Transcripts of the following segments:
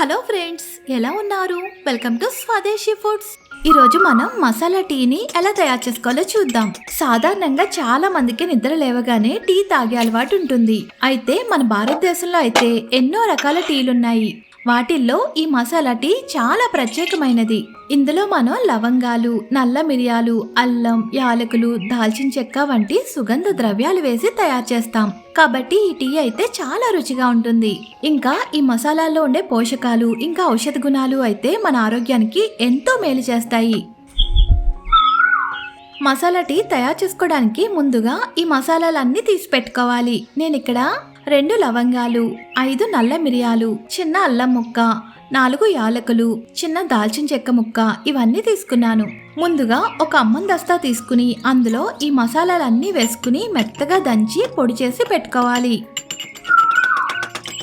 Hello friends, ఎలా ఉన్నారు? Welcome to స్వదేశీ ఫుడ్స్. ఈ రోజు మనం మసాలా టీని ఎలా తయారు చేసుకోవాలో చూద్దాం. సాధారణంగా చాలా మందికి నిద్ర లేవగానే టీ తాగే అలవాటు ఉంటుంది. అయితే మన భారతదేశంలో అయితే ఎన్నో రకాల టీలున్నాయి. వాటిల్లో ఈ మసాలా టీ చాలా ప్రత్యేకమైనది. ఇందులో మనం లవంగాలు, నల్ల మిరియాలు, అల్లం, యాలకులు, దాల్చిన చెక్క వంటి సుగంధ ద్రవ్యాలు వేసి తయారు చేస్తాం. కాబట్టి ఈ టీ అయితే చాలా రుచిగా ఉంటుంది. ఇంకా ఈ మసాలాల్లో ఉండే పోషకాలు ఇంకా ఔషధ గుణాలు అయితే మన ఆరోగ్యానికి ఎంతో మేలు చేస్తాయి. మసాలా టీ తయారు చేసుకోవడానికి ముందుగా ఈ మసాలాలన్నీ తీసి పెట్టుకోవాలి. నేను ఇక్కడ 2 లవంగాలు, 5 నల్ల మిరియాలు, చిన్న అల్లం ముక్క, 4 యాలకులు, చిన్న దాల్చిన చెక్క ముక్క ఇవన్నీ తీసుకున్నాను. ముందుగా ఒక అమ్మం దస్తా తీసుకుని అందులో ఈ మసాలాలన్నీ వేసుకుని మెత్తగా దంచి పొడి చేసి పెట్టుకోవాలి.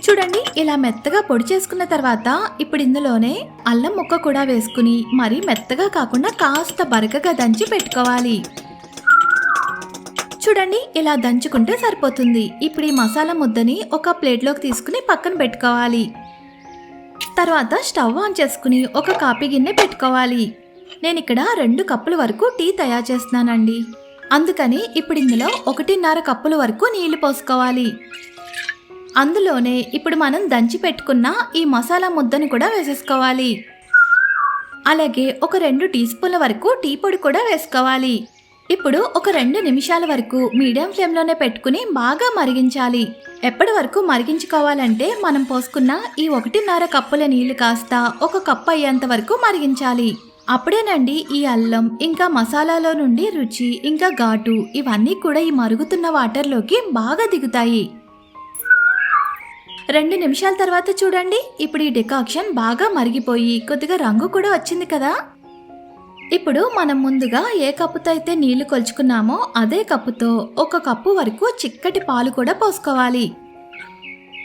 చూడండి, ఇలా మెత్తగా పొడి చేసుకున్న తర్వాత ఇప్పుడు ఇందులోనే అల్లం ముక్క కూడా వేసుకుని మరీ మెత్తగా కాకుండా కాస్త బరకగా దంచి పెట్టుకోవాలి. చూడండి, ఇలా దంచుకుంటే సరిపోతుంది. ఇప్పుడు ఈ మసాలా ముద్దని ఒక ప్లేట్లోకి తీసుకుని పక్కన పెట్టుకోవాలి. తర్వాత స్టవ్ ఆన్ చేసుకుని ఒక కాఫీ గిన్నె పెట్టుకోవాలి. నేను ఇక్కడ 2 కప్పుల వరకు టీ తయారు చేస్తున్నానండి. అందుకని ఇప్పుడు ఇందులో 1.5 కప్పుల వరకు నీళ్లు పోసుకోవాలి. అందులోనే ఇప్పుడు మనం దంచి పెట్టుకున్న ఈ మసాలా ముద్దను కూడా వేసేసుకోవాలి. అలాగే ఒక 2 టీ స్పూన్ల వరకు టీ పొడి కూడా వేసుకోవాలి. ఇప్పుడు ఒక 2 నిమిషాల వరకు మీడియం ఫ్లేమ్లోనే పెట్టుకుని బాగా మరిగించాలి. ఎప్పటి వరకు మరిగించుకోవాలంటే మనం పోసుకున్న ఈ 1.5 కప్పుల నీళ్లు కాస్త 1 కప్పు అయ్యేంత వరకు మరిగించాలి. అప్పుడేనండి ఈ అల్లం ఇంకా మసాలాలో నుండి రుచి ఇంకా ఘాటు ఇవన్నీ కూడా ఈ మరుగుతున్న వాటర్లోకి బాగా దిగుతాయి. 2 నిమిషాల తర్వాత చూడండి, ఇప్పుడు ఈ డికాక్షన్ బాగా మరిగిపోయి కొద్దిగా రంగు కూడా వచ్చింది కదా. ఇప్పుడు మనం ముందుగా ఏ కప్పుతో అయితే నీళ్లు కొలుచుకున్నామో అదే కప్పుతో 1 కప్పు వరకు చిక్కటి పాలు కూడా పోసుకోవాలి.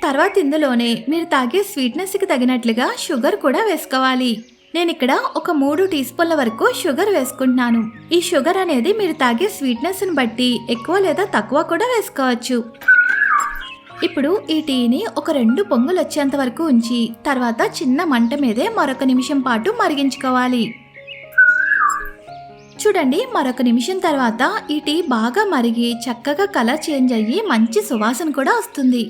తర్వాత ఇందులోనే మీరు తాగే స్వీట్నెస్కి తగినట్లుగా షుగర్ కూడా వేసుకోవాలి. నేను ఇక్కడ ఒక 3 టీ స్పూన్ల వరకు షుగర్ వేసుకుంటున్నాను. ఈ షుగర్ అనేది మీరు తాగే స్వీట్నెస్ని బట్టి ఎక్కువ లేదా తక్కువ కూడా వేసుకోవచ్చు. ఇప్పుడు ఈ టీని ఒక 2 పొంగులు వచ్చేంత వరకు ఉంచి తర్వాత చిన్న మంట మీదే మరొక నిమిషం పాటు మరిగించుకోవాలి. చూడండి, మరొక నిమిషం తర్వాత ఈ టీ బాగా మరిగి చక్కగా కలర్ చేంజ్ అయ్యి మంచి సువాసన కూడా వస్తుంది.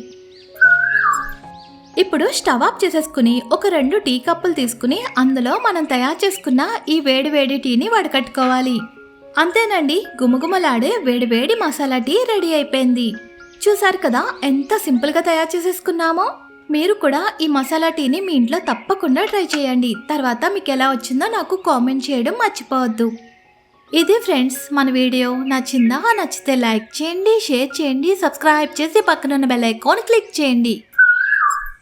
ఇప్పుడు స్టవ్ ఆఫ్ చేసేసుకుని ఒక 2 టీ కప్పులు తీసుకుని అందులో మనం తయారు చేసుకున్న ఈ వేడి టీని వడకట్టుకోవాలి. అంతేనండి, గుమగుమలాడే వేడి మసాలా టీ రెడీ అయిపోయింది. చూసారు కదా ఎంత సింపుల్గా తయారు చేసేసుకున్నామో. మీరు కూడా ఈ మసాలా టీని మీ ఇంట్లో తప్పకుండా ట్రై చేయండి. తర్వాత మీకు ఎలా వచ్చిందో నాకు కామెంట్ చేయడం మర్చిపోవద్దు. ఇది ఫ్రెండ్స్ మన వీడియో. నచ్చితే లైక్ చేయండి, షేర్ చేయండి, సబ్స్క్రైబ్ చేసి పక్కనున్న బెల్ ఐకాన్ క్లిక్ చేయండి.